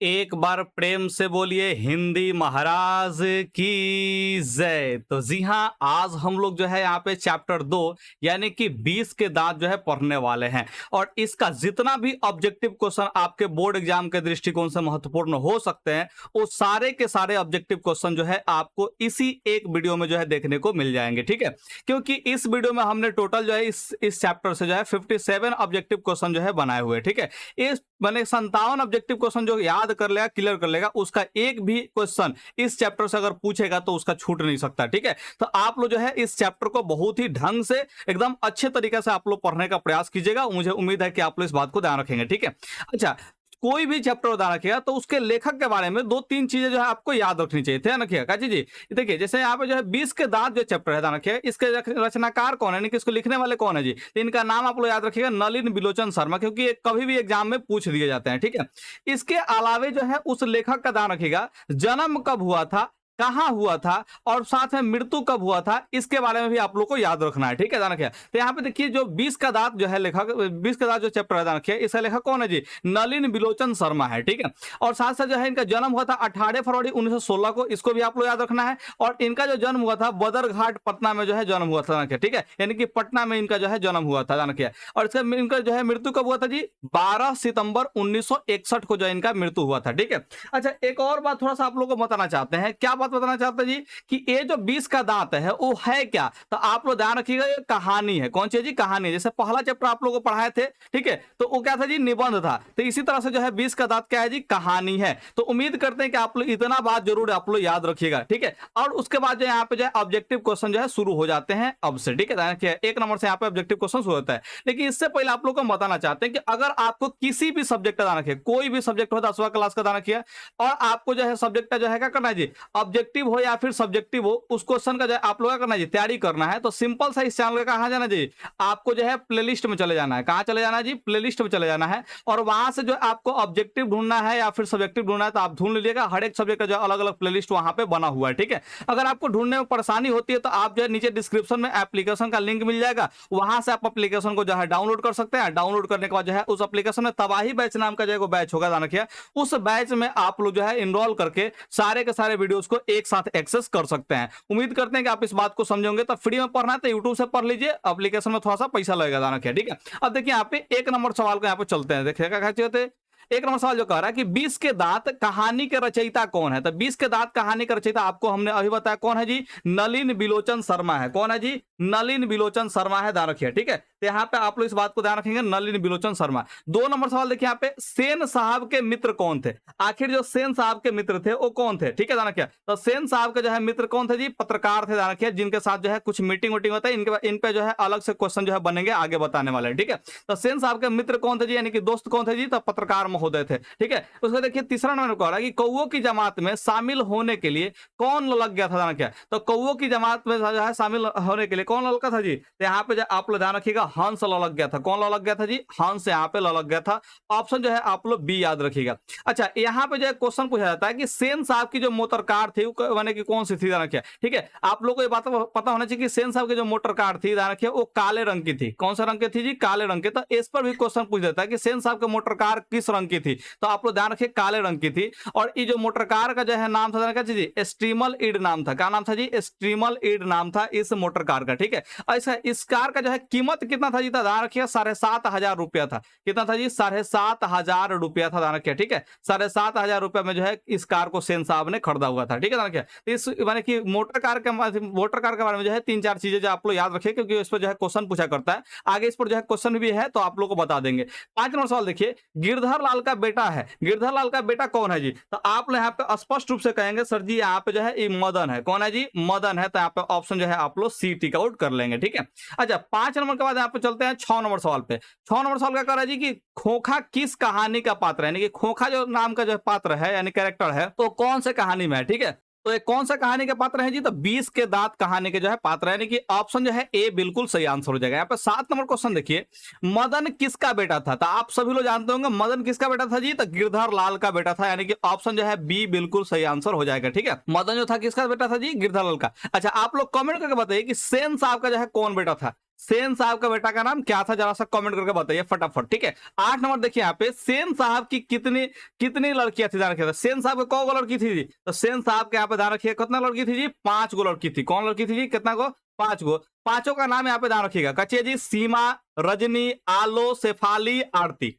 एक बार प्रेम से बोलिए हिंदी महाराज की जय। तो जी हाँ, आज हम लोग जो है यहाँ पे चैप्टर 2 यानी कि 20 के दांत जो है पढ़ने वाले हैं। और इसका जितना भी ऑब्जेक्टिव क्वेश्चन आपके बोर्ड एग्जाम के दृष्टिकोण से महत्वपूर्ण हो सकते हैं, वो सारे के सारे ऑब्जेक्टिव क्वेश्चन जो है आपको इसी एक वीडियो में जो है देखने को मिल जाएंगे। ठीक है, क्योंकि इस वीडियो में हमने टोटल जो है इस चैप्टर से जो है 57 ऑब्जेक्टिव क्वेश्चन जो है बनाए हुए। ठीक है, इस मैंने 57 ऑब्जेक्टिव क्वेश्चन जो याद कर लेगा, क्लियर कर लेगा, उसका एक भी क्वेश्चन इस चैप्टर से अगर पूछेगा तो उसका छूट नहीं सकता। ठीक है, तो आप लोग जो है इस चैप्टर को बहुत ही ढंग से एकदम अच्छे तरीके से आप लोग पढ़ने का प्रयास कीजिएगा। मुझे उम्मीद है कि आप लोग इस बात को ध्यान रखेंगे। ठीक है, अच्छा, कोई भी चैप्टर ध्यान रखिएगा तो उसके लेखक के बारे में दो तीन चीजें जो है आपको याद रखनी चाहिए। ध्यान रखिएगा काजी जी। देखिए, जैसे यहाँ पे जो है 20 के दांत जो चैप्टर है, ध्यान रखिएगा, इसके रचनाकार कौन है, यानी कि इसको लिखने वाले कौन है जी। तो इनका नाम आप लोग याद रखिएगा, नलिन बिलोचन शर्मा, क्योंकि ये कभी भी एग्जाम में पूछ दिए जाते हैं। ठीक है, इसके अलावे जो है उस लेखक का ध्यान रखिएगा, जन्म कब हुआ था, कहां हुआ था, और साथ में मृत्यु कब हुआ था, इसके बारे में भी आप लोग को याद रखना है। ठीक है, ध्यान रखिए। तो यहाँ पे देखिए, जो 20 का दांत जो है लेखक, 20 का दांत जो चैप्टर है, ध्यान रखिए, इसका लेखक कौन है जी, नलिन बिलोचन शर्मा है। ठीक है, और साथ साथ जो है इनका जन्म हुआ था 18 फरवरी 1916 को, इसको भी आप लोग याद रखना है। और इनका जो जन्म हुआ था बदरघाट पटना में जो है जन्म हुआ था। ठीक है, यानी कि पटना में इनका जो है जन्म हुआ था। ध्यान रखिए। और इसका इनका जो है मृत्यु कब हुआ था जी, 12 सितंबर 1961 को जो इनका मृत्यु हुआ था। ठीक है, अच्छा, एक और बात थोड़ा सा आप लोग को बताना चाहते हैं। क्या बात बताना चाहते हैं जी, कि ये जो 20 का दांत है वो है क्या। तो आप लोग ध्यान रखिएगा, ये कहानी है। कौन सी है जी, कहानी। जैसे पहला चैप्टर आप लोगों को पढ़ाए थे, ठीक है, तो वो क्या था जी, निबंध था। तो इसी तरह से जो है 20 का दांत क्या है जी, कहानी है। तो उम्मीद करते हैं कि आप लोग इतना बात जरूर आप लोग याद रखिएगा। ठीक है, और उसके बाद जो यहाँ पे जो है ऑब्जेक्टिव क्वेश्चन जो है शुरू हो जाते हैं अब से। ठीक है, एक नंबर से यहाँ पे ऑब्जेक्टिव क्वेश्चन शुरू होता है। लेकिन इससे पहले आप लोग को बताना चाहते हैं कि अगर आपको किसी भी सब्जेक्ट का ध्यान रखिए, कोई भी सब्जेक्ट हो, 10वां क्लास का ध्यान रखिए, और आपको जो है सब्जेक्ट का जो है क्या करना है जी, ऑब्जेक्टिव हो या फिर सब्जेक्टिव हो, उस क्वेश्चन का जो है आप लोग क्या करना है जी, तैयारी करना है। तो सिंपल सा इस चैनल का कहां जाना जी, आपको जो है प्लेलिस्ट में चले जाना है। कहां चले जाना है जी, प्लेलिस्ट में चले जाना है। और वहां से जो आपको ऑब्जेक्टिव ढूंढना है या फिर सब्जेक्टिव ढूंढना है तो आप ढूंढ लीजिएगा। हर एक सब्जेक्ट का जो अलग अलग प्लेलिस्ट वहां पे बना हुआ है। ठीक है, अगर आपको ढूंढने में परेशानी होती है तो आप जो है नीचे डिस्क्रिप्शन में एप्लीकेशन का लिंक मिल जाएगा, वहां से आप एप्लीकेशन को जो है डाउनलोड कर सकते हैं। डाउनलोड करने के बाद जो है उस एप्लीकेशन में तबाही बैच नाम का जो है बैच होगा, ध्यान रखिए, उस बैच में आप लोग जो है इनरोल करके सारे के सारे वीडियोस को एक साथ एक्सेस कर सकते हैं। उम्मीद करते हैं कि आप इस बात को समझोगे। तो फ्री में पढ़ना है तो यूट्यूब से पढ़ लीजिए, एप्लीकेशन में थोड़ा सा पैसा लगेगा, ध्यान रखिए। ठीक है, अब देखिए यहाँ पे एक नंबर सवाल को यहाँ पे चलते हैं। देखिएगा क्या कहते, एक नंबर सवाल जो कह रहा है कि 20 के दांत कहानी के रचयिता कौन है। तो 20 के दांत कहानी का रचयिता आपको हमने अभी बताया कौन है जी, नलिन बिलोचन शर्मा है। कौन है जी, नलिन बिलोचन शर्मा है, ध्यान रखिए। ठीक है, तो यहाँ पे आप लोग इस बात को ध्यान रखेंगे, नलिन बिलोचन शर्मा। 2 नंबर सवाल देखिए यहाँ पे, सेन साहब के मित्र कौन थे। आखिर जो सेन साहब के मित्र थे वो कौन थे। ठीक है, ध्यान रखिए। तो सेन साहब के जो है मित्र कौन थे जी, पत्रकार थे, ध्यान रखिए, जिनके साथ जो है कुछ मीटिंग वोटिंग होता है। इन पे जो है अलग से क्वेश्चन जो है बनेंगे, आगे बताने वाले हैं। ठीक है, तो सेन साहब के मित्र कौन थे जी, यानी कि दोस्त कौन थे जी, तो पत्रकार महोदय थे। ठीक है, उसको देखिए तीसरा नंबर कह रहा है कि कौओं की जमात में शामिल होने के लिए कौन लग गया था, क्या। तो कौओं की जमात में जो है शामिल होने के लिए कौन ललका था जी, तो यहाँ पे आप लोग ध्यान रखिएगा, हंस ललक गया था। कौन ललक गया था जी, हंस यहाँ पे ललक गया था। ऑप्शन जो है आप लोग बी याद रखिएगा। अच्छा, यहाँ पे जो है क्वेश्चन पूछा जाता है कि सेन साहब की जो मोटर कार थी माने कि कौन सी थी, ध्यान रखिए। ठीक है, आप लोग को ये बात पता होना चाहिए कि सेन साहब की जो मोटर कार थी, ध्यान रखिए, वो काले रंग की थी। कौन सा रंग की थी जी, काले रंग की। तो इस पर भी क्वेश्चन पूछ जाता है कि सेन साहब की मोटर कार किस रंग की थी, तो आप लोग ध्यान रखिए, काले रंग की थी। और ये जो मोटर कार का जो है नाम था, क्या जी, स्ट्रीमल ईड नाम था। क्या नाम था जी, स्ट्रीमल ईड नाम था इस मोटर कार का। ठीक है, ऐसा इस कार का जो है कीमत कितना था जी, ध्यान रखिए, 7,500 रुपया था। कितना था जी, 7,500 रुपया था, ध्यान रखिए। ठीक है, 7,500 रुपया में जो है इस कार को सेन साहब ने खरीदा हुआ था। ठीक है, ध्यान रखिए। इस माने कि मोटर कार के बारे में जो है 3-4 चीजें जो आप लोग याद रखिए, क्योंकि इस पर जो है क्वेश्चन पूछा करता है। आगे इस पर जो है क्वेश्चन भी है तो आप लोग को बता देंगे। 5 नंबर सवाल देखिए, गिरधर लाल का बेटा है। गिरधर लाल का बेटा कौन है जी, तो आप लोग यहाँ पे स्पष्ट रूप से कहेंगे सर जी यहाँ पे जो है ये मदन है। कौन है जी, मदन है। तो यहाँ पे ऑप्शन जो है आप लोग सी टिक आउट कर लेंगे। ठीक है, अच्छा, 5 नंबर के बाद यहाँ पे चलते हैं 6 नंबर सवाल पे। 6 नंबर सवाल क्या कर रहा है जी, कि खोखा किस कहानी का पात्र है, यानी कि खोखा जो नाम का जो पात्र है यानी कैरेक्टर है, तो कौन से कहानी में है। ठीक है, तो ये कौन सा कहानी के पात्र है जी, तो 20 के दांत कहानी के जो है पात्र है, यानी कि ऑप्शन जो है ए बिल्कुल सही आंसर हो जाएगा। यहाँ पे 7 नंबर क्वेश्चन देखिए, मदन किसका बेटा था। तो आप सभी लोग जानते होंगे मदन किसका बेटा था जी, तो गिरधर लाल का बेटा था, यानी कि ऑप्शन जो है बी बिल्कुल सही आंसर हो जाएगा। ठीक है, मदन जो था किसका बेटा था जी, गिरधर लाल का। अच्छा, आप लोग कमेंट करके बताइए कि सेन साहब का जो है कौन बेटा था। सेन साहब का बेटा का नाम क्या था, जरा सा कमेंट करके बताइए फटाफट। ठीक है, 8 नंबर देखिए यहाँ पे, सेन साहब की कितनी कितनी लड़कियां थी, ध्यान रखिएगा। सेन साहब के कौ लड़की थी जी? तो सेन साहब के यहाँ पे ध्यान रखिए कितना लड़की थी जी? 5 लड़की थी। कौन लड़की थी जी? कितना को? 5 पांचों का नाम यहाँ पे ध्यान रखिएगा। कचिए जी, सीमा, रजनी, आलो, शेफाली, आरती।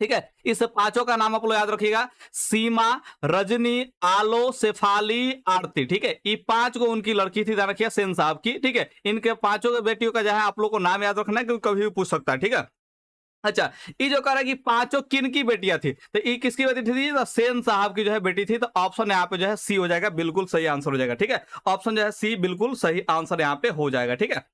ठीक है, इस 5 का नाम आप लोग याद रखिएगा। सीमा, रजनी, आलो, शेफाली, आरती। ठीक है, ये 5 उनकी लड़की थी, ध्यान रखिए, सेन साहब की। ठीक है, इनके 5 के बेटियों का जो है आप लोग को नाम याद रखना है, क्योंकि कभी भी पूछ सकता है। ठीक है, अच्छा, ये जो कह रहा है कि 5 किन की बेटियां थी, तो ये किसकी बेटी थी? तो सेन साहब की जो है बेटी थी। तो ऑप्शन यहाँ पे जो है सी हो जाएगा, बिल्कुल सही आंसर हो जाएगा। ठीक है, ऑप्शन जो है सी बिल्कुल सही आंसर यहाँ पे हो जाएगा। ठीक है,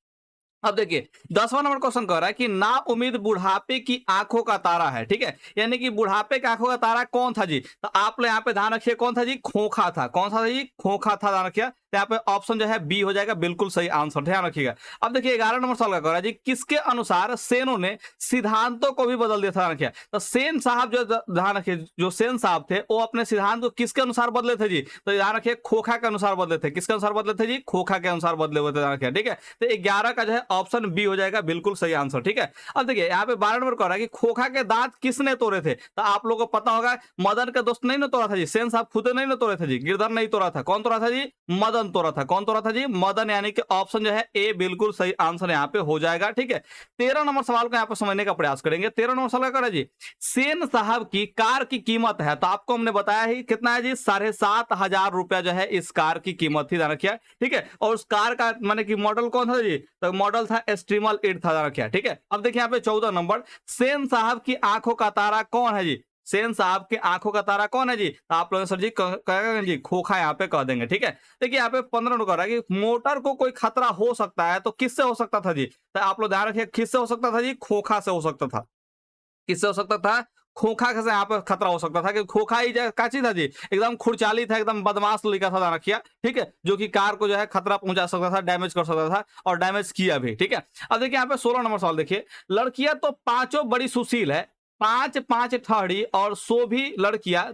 अब देखिए 10वां नंबर क्वेश्चन कह रहा है कि ना उम्मीद बुढ़ापे की आंखों का तारा है। ठीक है, यानी कि बुढ़ापे की आंखों का तारा कौन था जी? तो आप लोग यहाँ पे ध्यान रखिए, कौन था जी? खोखा था। कौन सा था जी? खोखा था, ध्यान रखिए। तो यहाँ पे ऑप्शन जो है बी हो जाएगा, बिल्कुल सही आंसर, ध्यान रखिएगा। अब देखिए 11 नंबर सवाल का कह रहा है जी, किसके अनुसार सेनों ने सिद्धांतों को भी बदल दिया था, ध्यान रखिए। तो सेन साहब जो, ध्यान रखिए, जो सेन साहब थे वो अपने सिद्धांत को किसके अनुसार बदले थे जी? तो ध्यान रखिए, खोखा के अनुसार बदले थे। किसके अनुसार बदले थे जी? खोखा के अनुसार बदले हुए थे, ध्यान रखिए। ठीक है, तो 11 का जो है ऑप्शन बी हो जाएगा, बिल्कुल सही आंसर। ठीक है, अब देखिए यहाँ पे 12 नंबर कह रहा है कि खोखा के दांत किसने तोड़े थे? तो आप लोगों को पता होगा, मदन के दोस्त नहीं ना तोड़ा था जी, सेन साहब खुद नहीं ना तोड़े थे जी, गिरधर नहीं तोड़ा था। कौन तोड़ा था जी? मदन तोड़ा था। कौन तोड़ा था जी? मदन, यानी कि ऑप्शन जो है ए बिल्कुल सही आंसर यहाँ पे हो जाएगा। ठीक है, 13 नंबर सवाल को यहाँ पे समझने का प्रयास करेंगे। 13 नंबर सवाल का जी, सेन साहब की कार की कीमत है, तो आपको हमने बताया ही कितना है जी? 7,500 रुपया जो है इस कार की कीमत थी, ध्यान रखिए। ठीक है, और उस कार का माने कि मॉडल कौन था जी? तो मॉडल था स्ट्रीमल 8 था, रखिए। ठीक है, अब देखिए यहाँ पे 14 नंबर, सेन साहब की आंखों का तारा कौन है जी? सेन साहब की आंखों का तारा कौन है जी? तो आप लोग सर जी कहेगा जी खोखा, यहाँ पे कह देंगे। ठीक है, देखिए यहाँ पे 15 नंबर कह रहा है कि मोटर को कोई खतरा हो सकता है, तो किससे हो सकता था जी? तो आप लोग ध्यान रखिए, किससे हो सकता था जी? खोखा से हो सकता था। किससे हो सकता था? खोखा से यहाँ पे खतरा हो सकता था, कि खोखा ही काची था जी, एकदम खुरचाली था, एकदम बदमाश लड़का था, ध्यान रखिए। ठीक है, जो कि कार को जो है खतरा पहुंचा सकता था, डैमेज कर सकता था, और डैमेज किया भी। ठीक है, अब देखिए यहाँ पे 16 नंबर सवाल देखिए, लड़कियां तो 5 बड़ी सुशील है, 5 ठहरी, और सो भी लड़कियां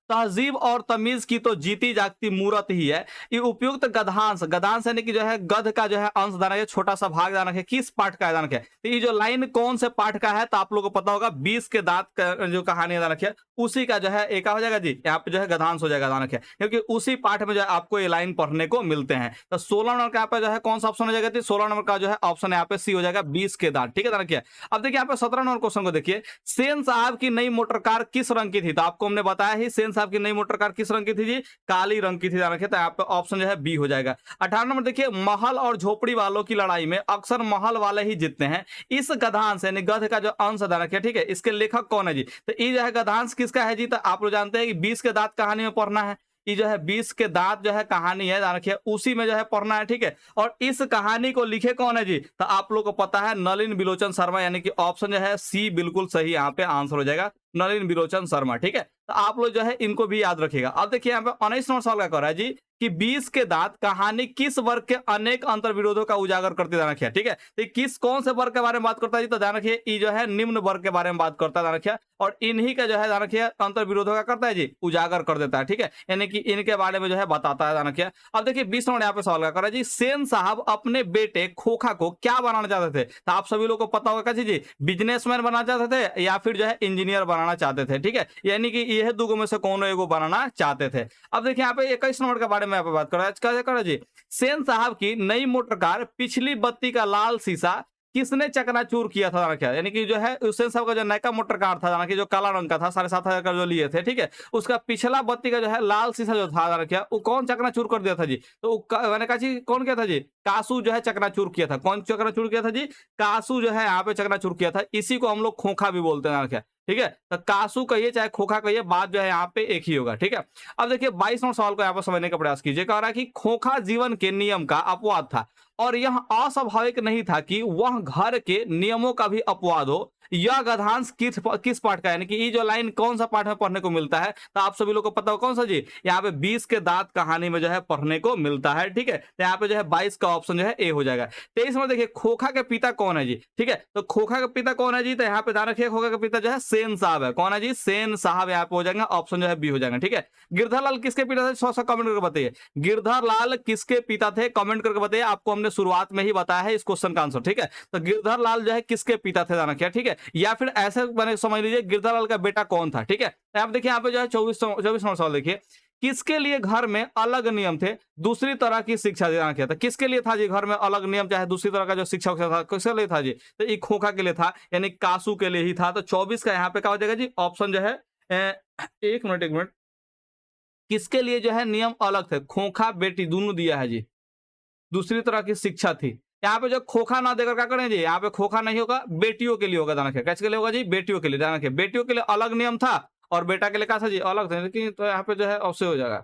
तहजीब और तमीज की तो जीती जागती मूरत ही है। ये उपयुक्त गधांश, गधांश यानी कि जो है गध का जो है अंश दाना है, छोटा सा भाग दाना है, किस पाठ का दाना है? तो ये जो लाइन कौन से पाठ का है? तो आप लोगों को पता होगा, 20 के दांत का जो कहानी दाना है, उसी का जो है एक हो जाएगा जी, यहाँ पे जो है गधांश हो जाएगा, दाना है, क्योंकि उसी पाठ में जो है आपको ये लाइन पढ़ने को मिलते हैं। तो 16 नंबर का यहाँ पे जो है कौन सा ऑप्शन हो जाएगा? 16 नंबर का जो है ऑप्शन यहाँ पे सी हो जाएगा, 20 के दांत। ठीक है, दाना क्या? अब देखिए यहाँ पे 17 नंबर क्वेश्चन को देखिए, सेन साहब की नई मोटर कार किस रंग की थी? तो आपको हमने बताया ही, सेन साहब की नई मोटर कार किस रंग की थी जी? काली रंग की थी, ध्यान रखिए। तो यहाँ पे ऑप्शन जो है बी हो जाएगा। 18 नंबर देखिए, महल और झोपड़ी वालों की लड़ाई में अक्सर महल वाले ही जीतते हैं, इस गधांश यानी गध का जो अंश ध्यान रखिए। ठीक है, इसके लेखक कौन है जी? तो ये जो है गधांश किसका है जी? तो आप लोग जानते हैं कि 20 के दांत कहानी में पढ़ना है, ये जो है 20 के दांत जो है कहानी है, ध्यान रखिए, उसी में जो है पढ़ना है। ठीक है, और इस कहानी को लिखे कौन है जी? तो आप लोग को पता है, नलिन बिलोचन शर्मा, यानी कि ऑप्शन जो है सी बिल्कुल सही यहाँ पे आंसर हो जाएगा, नलिन बिलोचन शर्मा। ठीक है, तो आप लोग जो है इनको भी याद रखिएगा। अब देखिए यहाँ पे 19 नंबर सवाल का कह रहा है जी, कि 20 के दांत कहानी किस वर्ग के अनेक अंतर विरोधों का उजागर करते, ध्यान रखिए। ठीक है, तो किस कौन से वर्ग के बारे में बात करता है जी? तो ध्यान रखिए, ये जो है निम्न वर्ग के बारे में बात करता है, ध्यान रखिए, और इन्हीं का जो है ध्यान रखिए अंतर विरोधों का करता है जी, उजागर कर देता है। ठीक है, यानी कि इनके बारे में जो है बताता है, ध्यान रखिए। अब देखिए 20 नंबर यहाँ पे सवाल का कर रहा है जी, सेन साहब अपने बेटे खोखा को क्या बनाना चाहते थे? तो आप सभी लोग को पता होगा जी, बिजनेसमैन बनाना चाहते थे, या फिर जो है इंजीनियर बनाना चाहते थे। ठीक है, यानी कि यह दो में से कौन एगो बनाना चाहते थे। अब देखिए यहाँ पे 21 नंबर के बारे में बात कर रहा है जी, सेन साहब की नई मोटर कार पिछली बत्ती का लाल शीशा किसने चकनाचूर किया था? क्या यानी कि जो है सेन साहब का जो नया मोटर कार था, जो काला रंग का था, 7,500 का जो लिए थे। ठीक है, उसका पिछला बत्ती का जो है लाल शीशा जो था, क्या वो कौन चकनाचूर कर दिया था जी? तो मैंने कहा जी कौन किया था जी? कासू जो है चकनाचूर किया था। कौन चकनाचूर किया था जी? कासू जो है यहाँ पे चकनाचूर किया था। इसी को हम लोग खोखा भी बोलते हैं, क्या? ठीक है, तो कासू कहिए चाहे खोखा कहिए, बात जो है यहाँ पे एक ही होगा। ठीक है, अब देखिए 22 नंबर सवाल को यहाँ पर समझने का प्रयास कीजिए। कह रहा है कि खोखा जीवन के नियम का अपवाद था, और यह अस्वाभाविक नहीं था कि वह घर के नियमों का भी अपवाद हो। यह गद्यांश किस पाठ का है, यानी कि ये जो लाइन कौन सा पाठ में पढ़ने को मिलता है, तो आप सभी लोग को पता हो कौन सा जी, यहाँ पे 20 के दांत कहानी में जो है पढ़ने को मिलता है। ठीक है, तो यहाँ पे जो है 22 का ऑप्शन जो है ए हो जाएगा। 23 में देखिए खोखा के पिता कौन है जी। ठीक है, तो खोखा के पिता कौन है जी, तो यहाँ पे ध्यान रखिए खोखा के पिता जो है सेन साहब है। कौन है जी, सेन साहब यहाँ पे हो जाएगा, ऑप्शन जो है बी हो जाएगा। ठीक है, गिरधर लाल किसके पिता थे, 100 कमेंट करके बताइए, गिरधर लाल किसके पिता थे, कमेंट करके बताइए। आपको हमने शुरुआत में ही बताया है इस क्वेश्चन का आंसर। ठीक है, तो गिरधर लाल जो है किसके पिता थे, जाना क्या। ठीक है, या फिर ऐसे मैंने समझ लीजिए गिरधर लाल का बेटा कौन था। ठीक है, तो आप देखिए यहाँ पे जो है 24 नंबर सवाल देखिए, किसके लिए घर में अलग नियम थे, दूसरी तरह की शिक्षा देना क्या था। किसके लिए था जी घर में अलग नियम, चाहे दूसरी तरह का जो शिक्षा था, किसके लिए था जी, तो ये खोखा के लिए था, यानी कासू के लिए ही था। तो 24 का यहाँ पे क्या हो जाएगा जी, ऑप्शन जो है एक मिनट, किसके लिए जो है नियम अलग थे, खोखा बेटी दोनों दिया है जी, दूसरी तरह की शिक्षा थी। यहाँ पे जो खोखा ना देकर क्या करें जी, यहाँ पे खोखा नहीं होगा, बेटियों के लिए होगा। ध्यान रखिए किसके लिए होगा जी, बेटियों के लिए। ध्यान रखिए बेटियों के लिए अलग नियम था और बेटा के लिए क्या था जी, अलग था। लेकिन तो यहाँ पे जो है ऑप्शन हो जाएगा,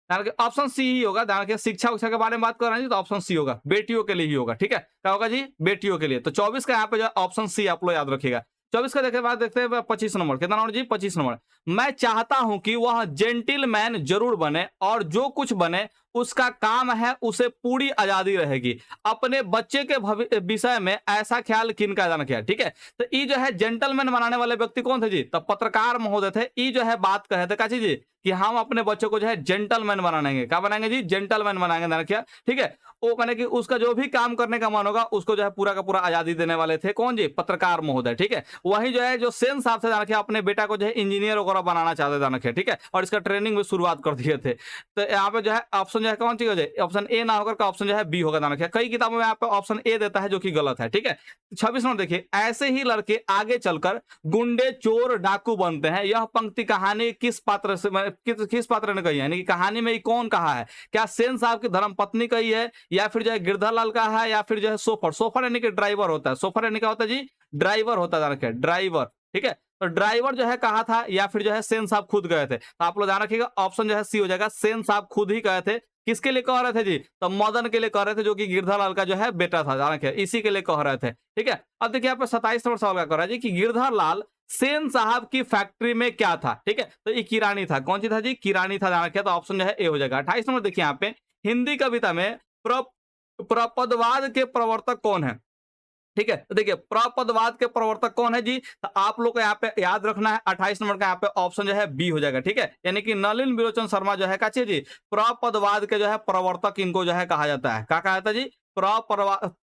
ध्यान रखिए ऑप्शन सी ही होगा। ध्यान रखिए शिक्षा उक्षा के बारे में बात कर रहे हैं जी, तो ऑप्शन सी होगा, बेटियों के लिए ही होगा। ठीक है, क्या होगा जी, बेटियों के लिए। तो 24 का यहाँ पे जो ऑप्शन सी आप लोग याद रखिएगा। 24 का देखे बाद देखते हैं 25 नंबर, कितना नंबर जी, 25 नंबर। मैं चाहता हूं कि वह जेंटिलमैन जरूर बने और जो कुछ बने उसका काम है, उसे पूरी आजादी रहेगी। अपने बच्चे के विषय में ऐसा ख्याल किनका जाना क्या। ठीक है, तो ये जो है जेंटलमैन बनाने वाले व्यक्ति कौन थे जी, तो पत्रकार महोदय थे। ये जो है बात कहे थे काची जी कि हम अपने बच्चों को जो है जेंटलमैन बनाएंगे। क्या बनाएंगे जी, जेंटलमैन बनाएंगे। ध्यान रखिए। ठीक है, वो मैंने कि उसका जो भी काम करने का मन होगा उसको जो है पूरा का पूरा आजादी देने वाले थे। कौन जी, पत्रकार महोदय। ठीक है, वही जो है जो सेन साहब से ध्यान रखिए अपने बेटा को जो है इंजीनियर वगैरह बनाना चाहते थे। ध्यान रखिए। ठीक है, और इसका ट्रेनिंग भी शुरुआत कर दिए थे। तो यहाँ पे जो है ऑप्शन जो है कौन सी हो जाए, ऑप्शन ए ना होकर ऑप्शन जो है बी होगा। ध्यान रखिए कई किताबों में यहाँ पे ऑप्शन ए देता है जो कि गलत है। ठीक है, 26 नंबर देखिए, ऐसे ही लड़के आगे चलकर गुंडे चोर डाकू बनते हैं। यह पंक्ति कहानी किस पात्र से किस पात्र ने कही है, यानी कि कहानी में कौन कहा है, क्या सेन साहब की धर्मपत्नी कही है, या फिर जो है गिरधर लाल का है, या फिर जो है सोफर यानी कि ड्राइवर होता है। सोफर यानी क्या होता है जी, ड्राइवर होता है। ड्राइवर। ठीक है, तो ड्राइवर जो है कहा था, या फिर जो है सेन साहब खुद गए थे। तो आप लोग ध्यान रखिएगा ऑप्शन जो है सी हो जाएगा, सेन साहब खुद ही गए थे। किसके लिए कह रहे थे जी, तो मदन के लिए कह रहे थे, जो कि गिरधर लाल का जो है बेटा था। ध्यान रखिए इसी के लिए कह रहे थे। ठीक है, अब देखिए यहाँ पे 27 नंबर सवाल का कह रहा है जी कि गिरधर लाल सेन साहब की फैक्ट्री में क्या था। ठीक है, तो ये किरानी था। कौन सी था जी, किरानी था। ध्यान रखिए, तो ऑप्शन जो है ए हो जाएगा। 28 नंबर देखिए यहाँ पे, हिंदी कविता में प्रपदवाद के प्रवर्तक कौन है। ठीक है, तो देखिए प्रपदवाद के प्रवर्तक कौन है जी, तो आप लोग को यहाँ पे याद रखना है 28 नंबर का यहाँ पे ऑप्शन जो है बी हो जाएगा। ठीक है, यानी कि नलिन विलोचन शर्मा जो है का जी प्रपदवाद के जो है प्रवर्तक इनको जो है कहा जाता है। क्या कहा जाता है जी,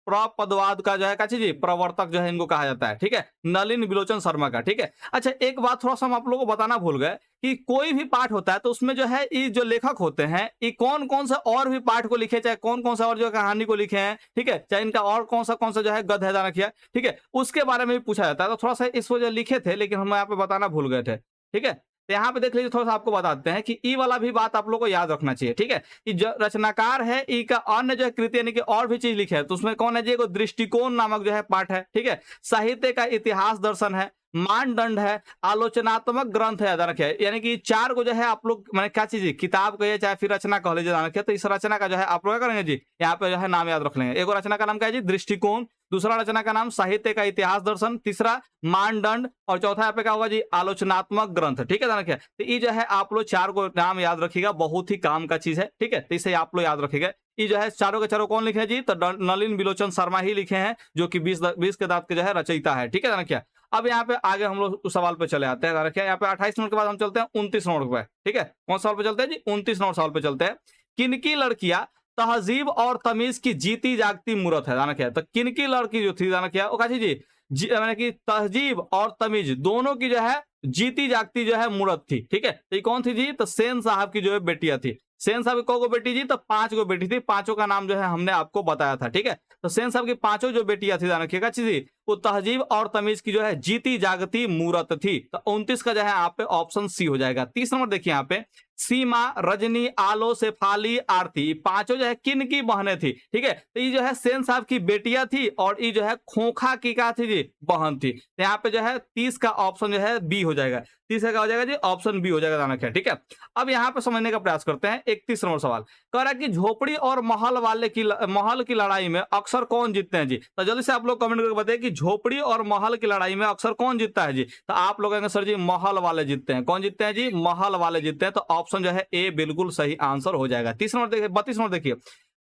प्रपदवाद का जो है काची जी प्रवर्तक जो है इनको कहा जाता है। ठीक है, नलिन विलोचन शर्मा का। ठीक है, अच्छा एक बात थोड़ा सा हम आप लोगों को बताना भूल गए कि कोई भी पाठ होता है तो उसमें जो है ये जो लेखक होते हैं ये कौन कौन सा और भी पाठ को लिखे, चाहे कौन कौन सा और जो कहानी को लिखे हैं। ठीक है, चाहे इनका और कौन सा जो है गद है दाना किया। ठीक है, उसके बारे में भी पूछा जाता है। तो थोड़ा सा इस वजह लिखे थे, लेकिन हम यहाँ पे बताना भूल गए थे। ठीक है, तो यहाँ पे देख लीजिए थोड़ा सा आपको बताते हैं कि ई वाला भी बात आप लोग को याद रखना चाहिए। ठीक है, कि जो रचनाकार है ई का अन्य जो है कृति यानी कि और भी चीज लिखे है, तो उसमें कौन है जी, दृष्टिकोण नामक जो है पाठ है। ठीक है, साहित्य का इतिहास दर्शन है, मानदंड है, आलोचनात्मक ग्रंथ है। याद रखिए, यानी कि चार को जो है आप लोग मैंने क्या चीज किताब कहिए चाहे फिर रचना कह लीजिए। ध्यान रखिए, तो इस रचना का जो है आप लोग क्या करेंगे जी, यहाँ पे जो है नाम याद रख लेंगे। एक रचना का नाम क्या है जी, दृष्टिकोण। दूसरा रचना का नाम साहित्य का इतिहास दर्शन। तीसरा मानदंड। और चौथा यहाँ पे क्या होगा जी, आलोचनात्मक ग्रंथ। ठीक है, ध्यान रखिए, तो ये जो है आप लोग चार को नाम याद रखिएगा, बहुत ही काम का चीज है। ठीक है, तो इसे आप लोग याद रखिएगा। ये जो है चारों के चारों कौन लिखे हैं जी, तो नलिन विलोचन शर्मा ही लिखे हैं, जो कि 20 के दांत के जो है रचयिता है। ठीक है, ध्यान रखिए। अब यहाँ पे आगे हम लोग उस सवाल पे चले आते हैं। रखिए यहाँ पे 28 नंबर के बाद हम चलते हैं 29 नंबर पे। ठीक है, कौन सवाल पे चलते हैं जी, 29 नंबर सवाल पे चलते हैं। किनकी लड़कियां तहजीब और तमीज की जीती जागती मूरत है। ध्यान रखिए, तो किनकी लड़की जो थी, ध्यान रखिए वो काची जी मैंने कि तहजीब और तमीज दोनों की जो है जीती जागती जो है मूरत थी। ठीक है, तो ये कौन थी जी, तो सेन साहब की जो है बेटियां थी। सेन साहब की को बेटी जी, तो 5 गो बेटी थी। पांचों का नाम जो है हमने आपको बताया था। ठीक है, तो सेन साहब की पांचों जो बेटियां थी, ध्यान रखिएगा चीज वो तहजीब और तमीज की जो है जीती जागती मूरत थी। तो 29 का जो है आप पे ऑप्शन सी हो जाएगा। 30 नंबर देखिए यहाँ पे, सीमा, रजनी, आलो, शेफाली, आरती, पांचों जो है किन की बहनें थी। ठीक है, तो ये जो है सेन साहब की बेटियां थी और ये जो है खोखा की क्या थी जी, बहन थी। तो यहाँ पे जो है 30 का ऑप्शन जो है बी हो जाएगा। तीसरा क्या हो जाएगा जी, ऑप्शन बी हो जाएगा, ध्यान रखिए, ठीक है। अब यहाँ पे समझने का प्रयास करते हैं। 31 नंबर सवाल कह रहा है कि झोपड़ी और महल की लड़ाई में अक्सर कौन जीतते हैं जी। तो जल्दी से आप लोग कमेंट करके बताइए कि झोपड़ी और महल की लड़ाई में अक्सर कौन जीतता है जी। तो आप लोग कहेंगे सर जी महल वाले जीतते हैं। कौन जीतते हैं जी, महल वाले जीतते हैं। तो ऑप्शन जो है ए बिल्कुल सही आंसर हो जाएगा। 30 नंबर देखिए, 32 नंबर देखिए,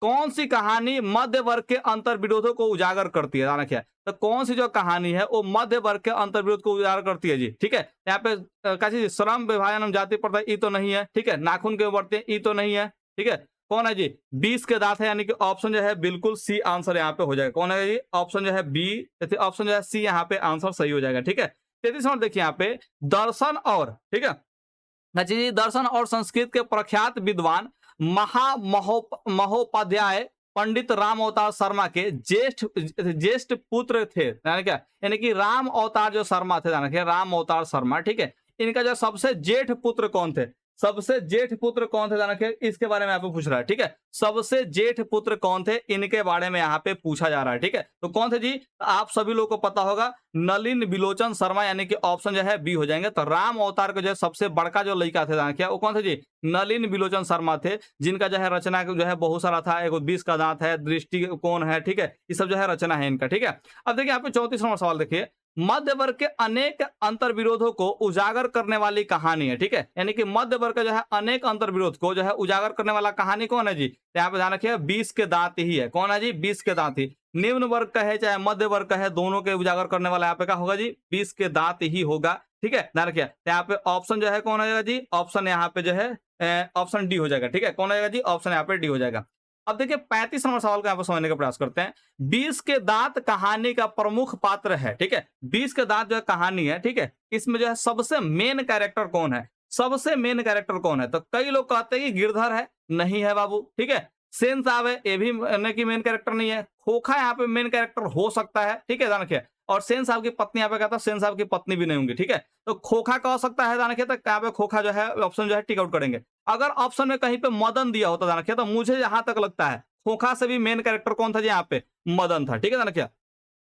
कौन सी कहानी मध्य वर्ग के अंतर विरोधों को उजागर करती है, ध्यान रखिए। तो कौन सी जो कहानी है वो मध्य वर्ग के अंतर विरोध को उजागर करती है जी, ठीक है। यहाँ पे कैसी श्रम विभाजन जाति प्रथा ई तो नहीं है, ठीक है। नाखून के बढ़ते ई तो नहीं है, ठीक है। कौन है जी, 20 के दांत है, यानी कि ऑप्शन जो है बिल्कुल सी आंसर यहाँ पे हो जाएगा। कौन है जी, ऑप्शन जो है बी, ऑप्शन जो है सी यहाँ पे आंसर सही हो जाएगा, ठीक है। 33 नंबर देखिए यहाँ पे, दर्शन और, ठीक है, अच्छा जी, दर्शन और संस्कृत के प्रख्यात विद्वान महोपाध्याय पंडित राम अवतार शर्मा के ज्येष्ठ पुत्र थे, यानी क्या, यानी कि राम अवतार जो शर्मा थे, राम अवतार शर्मा, ठीक है। इनका जो सबसे जेठ पुत्र कौन थे, सबसे जेठ पुत्र कौन थे, ध्यान रखिए, इसके बारे में यहाँ पे पूछ रहा है, ठीक है। सबसे जेठ पुत्र कौन थे, इनके बारे में यहाँ पे पूछा जा रहा है, ठीक है। तो कौन थे जी, आप सभी लोगों को पता होगा, नलिन बिलोचन शर्मा, यानी कि ऑप्शन जो है बी हो जाएंगे। तो राम अवतार के जो है सबसे बड़का जो लड़का थे, क्या वो कौन थे जी, नलिन बिलोचन शर्मा थे, जिनका जो है रचना जो है बहुत सारा था। एक 20 का दांत है, दृष्टिकोण है, ठीक है, ये सब जो है रचना है इनका, ठीक है। अब देखिए यहाँ पे 34 नंबर सवाल देखिए, मध्य वर्ग के अनेक अंतर विरोधों को उजागर करने वाली कहानी है, ठीक है। यानी कि मध्य वर्ग का जो है अनेक अंतर विरोध को जो है उजागर करने वाला कहानी कौन है जी। तो यहाँ पे ध्यान रखिए 20 के दांत ही है। कौन है जी, 20 के दांत ही। निम्न वर्ग का है चाहे मध्य वर्ग का है, दोनों के उजागर करने वाला यहाँ पे क्या होगा जी, 20 के दांत ही होगा, ठीक है। ध्यान रखिए, तो यहाँ पे ऑप्शन जो है कौन हो जाएगा जी, ऑप्शन यहाँ पे जो है ऑप्शन डी हो जाएगा, ठीक है। कौन हो जाएगा जी, ऑप्शन यहाँ पे डी हो जाएगा। अब देखिए 35 नंबर सवाल को यहाँ पे समझने का प्रयास करते हैं। 20 के दांत कहानी का प्रमुख पात्र है, ठीक है। 20 के दांत जो है कहानी है, ठीक है। इसमें जो है सबसे मेन कैरेक्टर कौन है, सबसे मेन कैरेक्टर कौन है। तो कई लोग कहते हैं कि गिरधर है, नहीं है बाबू, ठीक है। सेन साहब है, ये भी मेन कैरेक्टर नहीं है। खोखा यहाँ पे मेन कैरेक्टर हो सकता है, ठीक है, ध्यान रखिए। और सेन साहब की पत्नी यहाँ पे कहता है, सेन साहब की पत्नी भी नहीं होंगी, ठीक है। तो खोखा कह सकता है, ध्यान रखिए। तो यहाँ पे खोखा जो है ऑप्शन जो है टिक आउट करेंगे। अगर ऑप्शन में कहीं पे मदन दिया होता, ध्यान रखिए, तो मुझे जहां तक लगता है खोखा से भी मेन कैरेक्टर कौन था जी, यहाँ पे मदन था, ठीक है, ध्यान रखिए।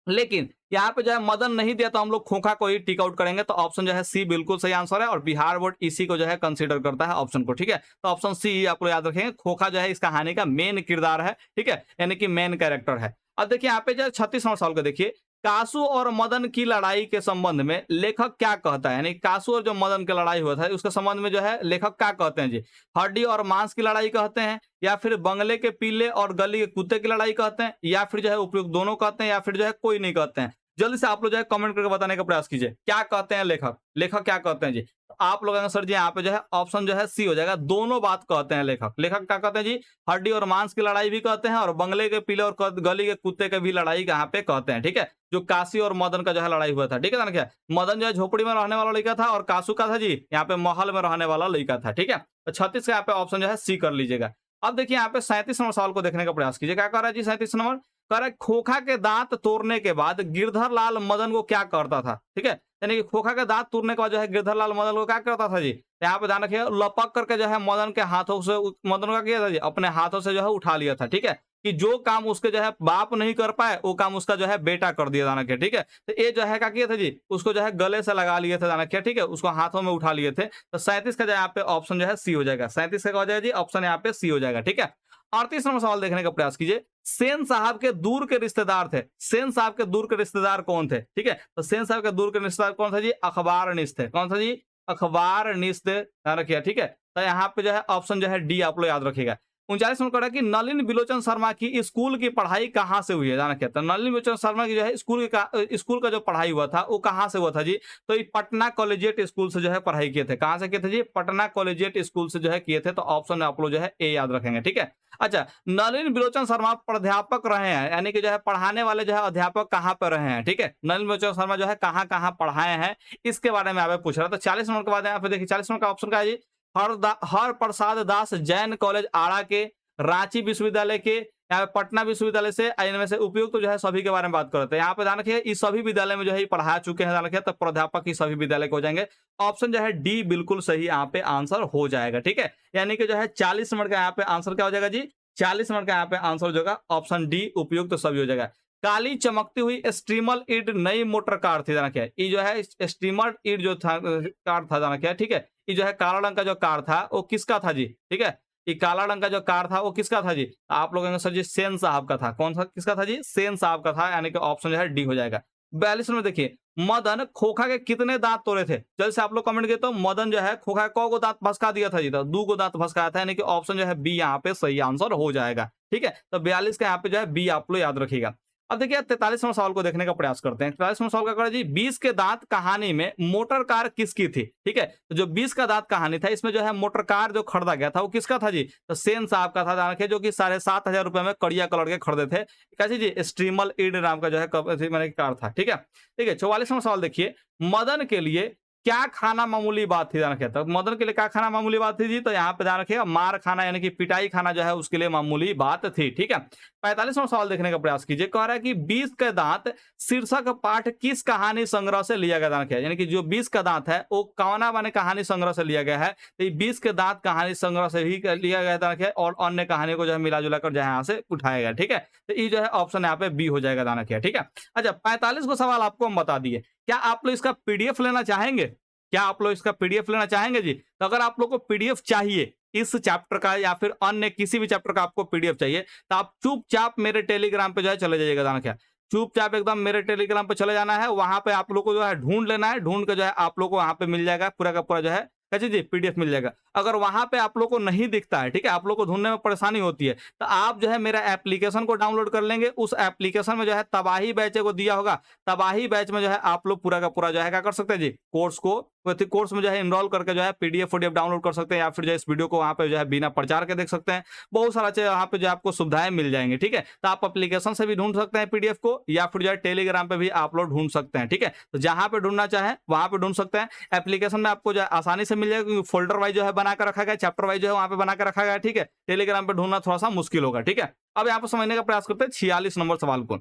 लेकिन यहाँ पे जो है मदन नहीं दिया, तो हम लोग खोखा को ही टिक आउट करेंगे। तो ऑप्शन जो है सी बिल्कुल सही आंसर है, और बिहार बोर्ड इसी को जो है कंसीडर करता है ऑप्शन को, ठीक है। तो ऑप्शन सी आप लोग याद रखेंगे, खोखा जो है इस कहानी का मेन किरदार है, ठीक है, यानी कि मेन कैरेक्टर है। अब देखिए यहाँ पे जो 36 नंबर सवाल को देखिए, कासू और मदन की लड़ाई के संबंध में लेखक क्या कहता है, यानी कासू और जो मदन की लड़ाई हुआ था उसके संबंध में जो है लेखक क्या कहते हैं जी। हड्डी और मांस की लड़ाई कहते हैं, या फिर बंगले के पीले और गली के कुत्ते की लड़ाई कहते हैं, या फिर जो है उपयुक्त दोनों कहते हैं, या फिर जो है कोई नहीं कहते हैं। जल्दी से आप लोग जो है कमेंट करके बताने का प्रयास कीजिए, क्या कहते हैं लेखक, लेखक क्या कहते हैं जी। तो आप लोग सर जी यहाँ पे जो है ऑप्शन जो है सी हो जाएगा, दोनों बात कहते हैं लेखक। लेखक क्या कहते हैं जी, हड्डी और मांस की लड़ाई भी कहते हैं, और बंगले के पीले और गली के कुत्ते के भी लड़ाई यहाँ पे कहते हैं, ठीक है। जो काशी और मदन का जो है लड़ाई हुआ था, ठीक है ना, क्या मदन जो है झोपड़ी में रहने वाला लड़का था, और कासू का था जी यहाँ पे महल में रहने वाला लड़का था, ठीक है। तो 36 का यहाँ पे ऑप्शन जो है सी कर लीजिएगा। अब देखिए यहाँ पे 37 नंबर सवाल को देखने का प्रयास कीजिए, क्या कर रहा है जी 37 नंबर, कह रहा है खोखा के दांत तोड़ने के बाद गिरधर लाल मदन को क्या करता था, ठीक है। यानी कि खोखा के दांत तोड़ने के बाद जो है गिरधर लाल मदन को क्या करता था जी। यहाँ पे ध्यान रखिए, लपक करके जो है मदन के हाथों से, मदन का किया था जी, अपने हाथों से जो है उठा लिया था, ठीक है। कि जो काम उसके जो है बाप नहीं कर पाए, वो काम उसका जो है बेटा कर दिया, ध्यान रखिए, ठीक है। तो ये जो है क्या किया था जी, उसको जो है गले से लगा लिए थे, ध्यान रखिए, ठीक है, उसको हाथों में उठा लिए थे। तो 37 का जो यहाँ पे ऑप्शन जो है सी हो जाएगा, 37 का हो जाएगा जी, ऑप्शन यहाँ पे सी हो जाएगा, ठीक है। 38 नंबर सवाल देखने का प्रयास कीजिए, सेन साहब के दूर के रिश्तेदार थे, सेन साहब के दूर के रिश्तेदार कौन थे, ठीक है। तो सेन साहब के दूर के रिश्तेदार कौन था जी, अखबारनिश थे। कौन था जी, अखबारनिश थे, ध्यान रखिए, ठीक है। तो यहाँ पे जो है ऑप्शन जो है डी आप लोग याद रखिएगा। 39 नंबर है कि नलिन बिलोचन शर्मा की स्कूल की पढ़ाई कहाँ से हुई है, जाना क्या। तो नलिन बिलोचन शर्मा की जो है स्कूल का जो पढ़ाई हुआ था वो कहाँ से हुआ था जी। तो ये पटना कॉलेजिएट स्कूल से जो है पढ़ाई किए थे। कहाँ से किए थे जी, पटना कॉलेजिएट स्कूल से जो है किए थे। तो ऑप्शन आप लोग जो है ए याद रखेंगे, ठीक है। अच्छा, नलिन बिलोचन शर्मा प्राध्यापक रहे हैं, यानी कि जो है पढ़ाने वाले जो है अध्यापक कहाँ पर रहे हैं, ठीक है। नलिन बिलोचन शर्मा जो है कहाँ कहाँ पढ़ाए हैं, इसके बारे में आप पूछ रहा। तो 40 नंबर के बाद यहाँ पे देखिए 40 नंबर का ऑप्शन का है जी, हर प्रसाद दास जैन कॉलेज आरा के, रांची विश्वविद्यालय के, यहाँ पे पटना विश्वविद्यालय से, इनमें से उपयुक्त तो जो है सभी के बारे में बात करते हैं। यहाँ पे ध्यान रखिए, इस सभी विद्यालय में जो है पढ़ा चुके हैं, ध्यान रखिए। तो प्राध्यापक ही सभी विद्यालय को हो जाएंगे। ऑप्शन जो है डी बिल्कुल सही यहाँ पे आंसर हो जाएगा, ठीक है। यानी कि जो है 40 नंबर का यहाँ पे आंसर क्या हो जाएगा जी, 40 नंबर का यहाँ पे आंसर जो होगा ऑप्शन डी उपयुक्त तो सभी हो जाएगा। काली चमकती हुई स्ट्रीमर ईड नई मोटर कार थी, जाना क्या है, ये जो है स्ट्रीमर ईड जो था कार था, जाना क्या है, ठीक है, ये जो है काला रंग का जो कार था वो किसका था जी, ठीक है, ये काला रंग का जो कार था वो किसका था जी, आप लोग कहेंगे सर जी सेन साहब का था, कौन सा किसका था जी, सेन साहब का था, यानी कि ऑप्शन जो है डी हो जाएगा। 42 में देखिए, मदन खोखा के कितने दांत तोड़े थे, जल्द से आप लोग कमेंट किए तो मदन जो है खोखा को दांत भसका दिया था जी, तो 2 को दांत भसकाया था, यानी कि ऑप्शन जो है बी यहाँ पे सही आंसर हो जाएगा, ठीक है, तो 42 का यहाँ पे जो है बी आप लोग याद रखिएगा। अब देखिए 43वां सवाल को देखने का प्रयास करते हैं। 43वां सवाल का करें जी, 20 के दांत कहानी में मोटर कार किसकी थी, ठीक है, तो जो 20 का दांत कहानी था इसमें जो है मोटर कार जो खरीदा गया था वो किसका था जी, तो सेन साहब का था, ध्यान रखिए, जो कि 7,500 रुपए में कड़िया कलर के खरीदे थे, कैसे जी, स्ट्रीमल ईड नाम का जो है मैंने कार था, ठीक है। ठीक है, 44वां सवाल देखिए, मदन के लिए क्या खाना मामूली बात थी, ध्यान रखिए, तो मदन के लिए क्या खाना मामूली बात थी जी, तो यहाँ पे ध्यान रखिएगा मार खाना यानी कि पिटाई खाना जो है उसके लिए मामूली बात थी, ठीक है। 45वां सवाल देखने का प्रयास कीजिए, कह रहा है कि 20 के दांत शीर्षक पाठ किस कहानी संग्रह से लिया गया, ध्यान रखिए, यानी कि जो 20 का दांत है वो कौना माने कहानी संग्रह से लिया गया है, तो ये 20 के दांत कहानी संग्रह से ही लिया गया, ध्यान रखिए, और अन्य कहानी को जो है मिला जुला कर जो है यहाँ से उठाया गया, ठीक है, तो ये जो है ऑप्शन यहाँ पे बी हो जाएगा, ध्यान रखिए, ठीक है। अच्छा, 45 को सवाल आपको हम बता दिए, क्या आप लोग इसका पीडीएफ लेना चाहेंगे, क्या आप लोग इसका पीडीएफ लेना चाहेंगे जी, तो अगर आप लोग को पीडीएफ चाहिए इस चैप्टर का या फिर अन्य किसी भी चैप्टर का आपको पीडीएफ चाहिए, तो आप चुपचाप मेरे टेलीग्राम पे जो है चले जाइएगा, जाना क्या, चुपचाप एकदम मेरे टेलीग्राम पे चले जाना है, वहां पे आप लोग को जो है ढूंढ लेना है, ढूंढ के जो है आप लोग को वहां पे मिल जाएगा पूरा का पूरा जो है कैसे जी पीडीएफ मिल जाएगा। अगर वहां पे आप लोग को नहीं दिखता है, ठीक है, आप लोग को ढूंढने में परेशानी होती है, तो आप जो है मेरा एप्लीकेशन को डाउनलोड कर लेंगे, उस एप्लीकेशन में जो है तबाही बैच को दिया होगा, तबाही बैच में जो है आप लोग पूरा का पूरा जो है क्या कर सकते हैं जी, कोर्स को कोर्स में जो है इनरोल करके जो है पीडीएफ डाउनलोड कर सकते हैं, या फिर जो इस वीडियो को वहां पे जो है बिना प्रचार के देख सकते हैं, बहुत सारा चीज वहां पे जो आपको सुविधाएं मिल जाएंगे, ठीक है, तो आप एप्लीकेशन से भी ढूंढ सकते हैं पीडीएफ को, या फिर जो है टेलीग्राम पे भी आप लोग ढूंढ सकते हैं, ठीक है, तो जहां पे ढूंढना चाहे वहां पे ढूंढ सकते हैं। एप्लीकेशन में आपको जो है आसानी से मिल जाएगा, क्योंकि फोल्डर वाइज जो है बना कर रखा गया, चैप्टर वाइज जो है वहां पे बना कर रखा गया, ठीक है, टेलीग्राम पे ढूंढना थोड़ा सा मुश्किल होगा, ठीक है। अब यहाँ पे समझने का प्रयास करते हैं 46 नंबर सवाल को,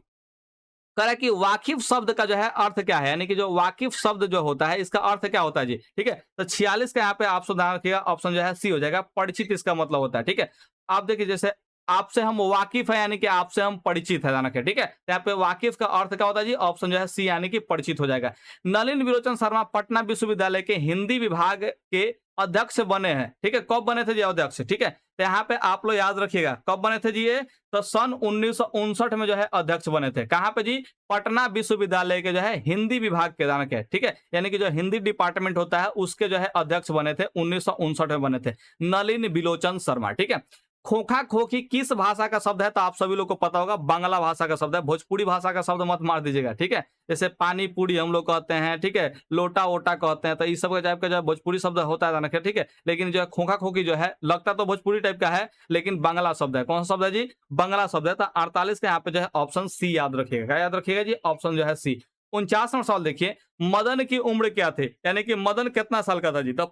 कह रहा है कि वाकिफ शब्द का जो है अर्थ क्या है, यानी कि जो वाकिफ शब्द जो होता है इसका अर्थ क्या होता है जी, ठीक है, तो 46 का यहाँ पे आप ध्यान रखिएगा, ऑप्शन जो है सी हो जाएगा, परिचित इसका मतलब होता है, ठीक है। आप देखिए जैसे आपसे हम वाकिफ है यानी कि आपसे हम परिचित है, ध्यान रखिए, ठीक है, तो यहाँ पे वाकिफ का अर्थ क्या होता है जी, ऑप्शन जो है सी यानी कि परिचित हो जाएगा। नलिन विलोचन शर्मा पटना विश्वविद्यालय के हिंदी विभाग के अध्यक्ष बने हैं, ठीक है, कब बने थे जी अध्यक्ष, ठीक है, तो यहाँ पे आप लोग याद रखिएगा कब बने थे जी ये, तो सन 1959 में जो है अध्यक्ष बने थे, कहां पे जी, पटना विश्वविद्यालय के जो है हिंदी विभाग के, दान के, ठीक है, यानी कि जो हिंदी डिपार्टमेंट होता है उसके जो है अध्यक्ष बने थे, 1959 में बने थे नलिन विलोचन शर्मा, ठीक है। खोखा खोखी किस भाषा का शब्द है, तो आप सभी लोग को पता होगा बांग्ला भाषा का शब्द है, भोजपुरी भाषा का शब्द मत मार दीजिएगा, ठीक है, जैसे पानी पूरी हम लोग कहते हैं, ठीक है, लोटा वोटा कहते हैं, तो इस सब का टाइप का जो है भोजपुरी शब्द होता है, ठीक है, लेकिन जो है खोखा खोखी जो है लगता तो भोजपुरी टाइप का है, लेकिन बांग्ला शब्द है, कौन सा शब्द है जी, बांग्ला शब्द है, तो 48 का यहाँ पे जो है ऑप्शन सी याद रखिएगा, क्या याद रखिएगा जी, ऑप्शन जो है सी। 49वां सवाल देखिए, मदन की उम्र क्या थी, यानी कि मदन कितना साल का था जी, तो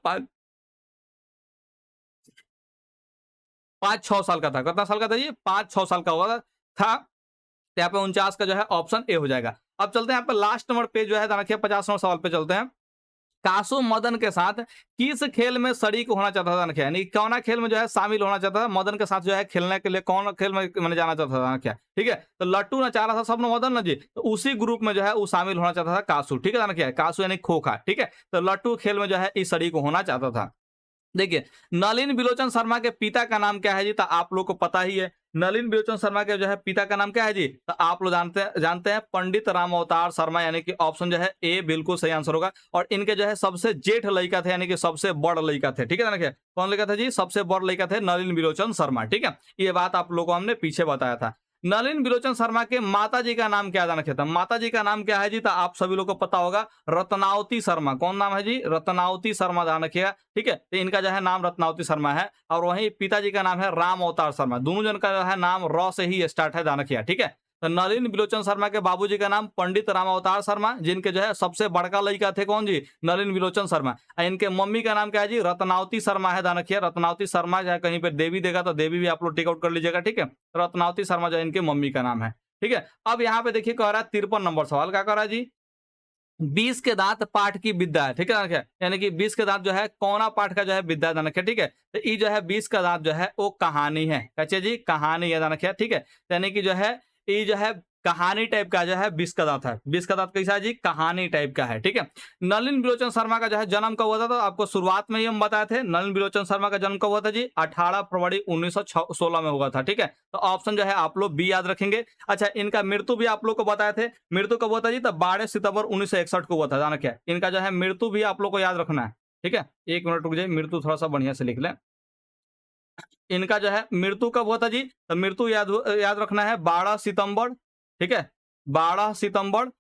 5-6 साल का था, कितना साल का था जी, 5-6 साल का हुआ था, तो यहाँ पे 49 का जो है ऑप्शन ए हो जाएगा। अब चलते हैं यहाँ पे लास्ट नंबर पे जो है, देखिए 50वां सवाल पे चलते हैं। कासू मदन के साथ किस खेल में शरीक होना चाहता था, क्या यानी कौन खेल में जो है शामिल होना चाहता था, मदन के साथ जो है खेलने के लिए कौन खेल में मैंने जाना चाहता था क्या, ठीक है, तो लट्टू ना चाह रहा था सब मदन ना जी, तो उसी ग्रुप में जो है वो शामिल होना चाहता था कासू, ठीक है ना, क्या कासू यानी खोखा, ठीक है, तो लट्टू खेल में जो है इस शरीक होना चाहता था। देखिए नलिन विलोचन शर्मा के पिता का नाम क्या है जी, तो आप लोग को पता ही है, नलिन विलोचन शर्मा के जो है पिता का नाम क्या है जी, तो आप लोग जानते हैं पंडित राम अवतार शर्मा, यानी कि ऑप्शन जो है ए बिल्कुल सही आंसर होगा। और इनके जो है सबसे जेठ लड़का थे, यानी कि सबसे बड़ लड़का थे, ठीक है ना, क्या कौन लड़का था जी, सबसे बड़ लड़का थे नलिन विलोचन शर्मा, ठीक है, ये बात आप लोगों को हमने पीछे बताया था। नलिन विलोचन शर्मा के माता जी का नाम क्या जाना चाहता, माता जी का नाम क्या है जी, तो आप सभी लोग को पता होगा रत्नावती शर्मा, कौन नाम है जी, रत्नावती शर्मा, ध्यान रखिएगा, ठीक है, तो इनका जो है नाम रत्नावती शर्मा है, और वहीं पिताजी का नाम है राम अवतार शर्मा, दोनों जन का जो है नाम र से ही स्टार्ट है, ध्यान रखिएगा, ठीक है। तो नलिन विलोचन शर्मा के बाबूजी का नाम पंडित राम अवतार शर्मा, जिनके जो है सबसे बड़का लड़का थे कौन जी, नलिन विलोचन शर्मा, और इनके मम्मी का नाम क्या है जी, रत्नावती शर्मा है, ध्यान रखिए, रत्नावती शर्मा, चाहे कहीं पे देवी देगा तो देवी भी आप लोग टेक आउट कर लीजिएगा, ठीक है, रत्नावती शर्मा जो इनके मम्मी का नाम है, ठीक है। अब यहाँ पे देखिए कह रहा है 53 नंबर सवाल, क्या कह रहा है जी, 20 के दांत पाठ की विद्या है, ठीक है ना, यानी कि 20 के दांत जो है कौना पाठ का जो है विद्या दान रखे, ठीक है, तो ये जो है 20 का दांत जो है वो कहानी है, कैसे जी, कहानी है दान रखे, ठीक है, यानी कि जो है ये जो है कहानी टाइप का जो है 20 का दांत है। 20 का दांत कैसा है जी? कहानी टाइप का है, ठीक है। नलिन बिलोचन शर्मा का जो है जन्म कब हुआ था? तो आपको शुरुआत में ही हम बताए थे, नलिन बिलोचन शर्मा का जन्म कब हुआ था जी? 18 फरवरी 1916 में हुआ था, ठीक है। तो ऑप्शन जो है आप लोग बी याद रखेंगे। अच्छा, इनका मृत्यु भी आप लोग को बताए थे, मृत्यु कब हुआ था जी? तो 12 सितंबर 1961 को हुआ था। जाना क्या, इनका जो है मृत्यु भी आप लोग को याद रखना है, ठीक है। 1 मिनट रुक जाइए, मृत्यु थोड़ा सा बढ़िया से लिख लें। इनका जो है मृत्यु कब हुआ था जी? तो मृत्यु याद रखना है 12 सितंबर, ठीक है। 12 सितंबर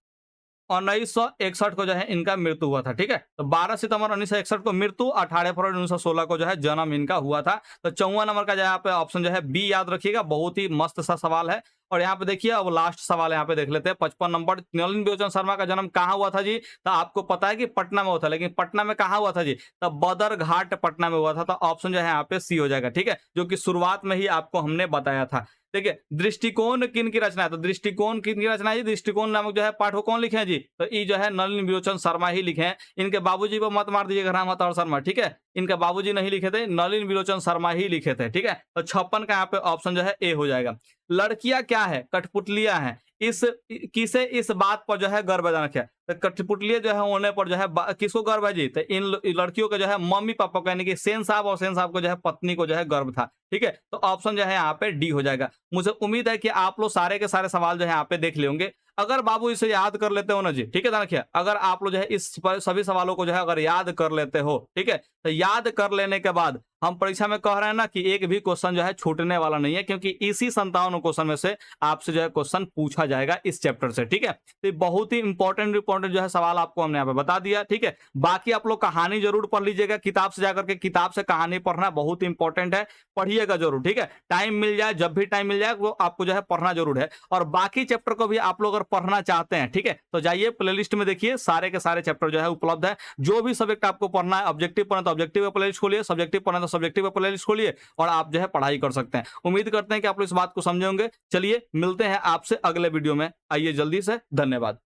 1961 को जो है इनका मृत्यु हुआ था, ठीक है। तो 12 सितंबर 1961 को मृत्यु, 18 फरवरी 1916 को जो है जन्म इनका हुआ था। तो 54 नंबर का जो यहाँ पे ऑप्शन जो है बी याद रखिएगा। बहुत ही मस्त सा सवाल है। और यहाँ पे देखिए, अब लास्ट सवाल यहाँ पे देख लेते हैं। 55 नंबर, नलिन बिलोचन शर्मा का जन्म कहाँ हुआ था जी? तो आपको पता है कि पटना में हुआ था, लेकिन पटना में कहाँ हुआ था जी? तो बदरघाट पटना में हुआ था। तो ऑप्शन जो है यहाँ पे सी हो जाएगा, ठीक है, जो कि शुरुआत में ही आपको हमने बताया था। देखिए, दृष्टिकोण किन की रचना है? तो दृष्टिकोण किन की रचना है? दृष्टिकोण नामक जो है पाठ को कौन लिखे हैं जी? तो ये जो है नलिन बिलोचन शर्मा ही लिखे हैं। इनके बाबूजी को मत मार दीजिएगा, राम अवतार शर्मा, ठीक है। इनके बाबूजी नहीं लिखे थे, नलिन बिलोचन शर्मा ही लिखे थे, ठीक है। तो 56 का यहाँ पे ऑप्शन जो है ए हो जाएगा। लड़कियां क्या है? कठपुतलियां हैं। किसे इस बात पर जो है गर्वजनक है? तो कठपुतलियां जो है होने पर जो है किसको गर्व है जी? तो इन लड़कियों के जो है मम्मी पापा को, यानी कि सेन साहब और सेन साहब को जो है पत्नी को जो है गर्व था, ठीक है। तो ऑप्शन जो है यहाँ पे डी हो जाएगा। मुझे उम्मीद है कि आप लोग सारे के सारे सवाल जो है यहाँ पे देख ले होंगे। अगर बाबू इसे याद कर लेते हो ना जी, ठीक है, ध्यान रखिए, अगर आप लोग जो है इस सभी सवालों को जो है अगर याद कर लेते हो, ठीक है, तो याद कर लेने के बाद हम परीक्षा में कह रहे हैं ना कि एक भी क्वेश्चन जो है छूटने वाला नहीं है, क्योंकि इसी 57 क्वेश्चन में से आपसे जो है क्वेश्चन पूछा जाएगा इस चैप्टर से, ठीक है। तो बहुत ही इंपॉर्टेंट जो है सवाल आपको हमने यहाँ पे बता दिया, ठीक है। बाकी आप लोग कहानी जरूर पढ़ लीजिएगा, किताब से जाकर के किताब से कहानी पढ़ना बहुत इंपॉर्टेंट है, पढ़िएगा जरूर, ठीक है। टाइम मिल जाए, जब भी टाइम मिल जाए, वो आपको जो है पढ़ना जरूर है। और बाकी चैप्टर को भी आप लोग अगर पढ़ना चाहते हैं, ठीक है, तो जाइए प्लेलिस्ट में देखिए, सारे के सारे चैप्टर जो है उपलब्ध है। जो भी सब्जेक्ट आपको पढ़ना है, ऑब्जेक्टिव पढ़ना तो ऑब्जेक्टिव प्लेलिस्ट खोलिए, सब्जेक्टिव पढ़ना तो सब्जेक्टिव प्लेलिस्ट खोलिए, और आप जो है पढ़ाई कर सकते हैं। उम्मीद करते हैं कि आप लोग इस बात को समझे होंगे। चलिए मिलते हैं आपसे अगले वीडियो में, आइए जल्दी से, धन्यवाद।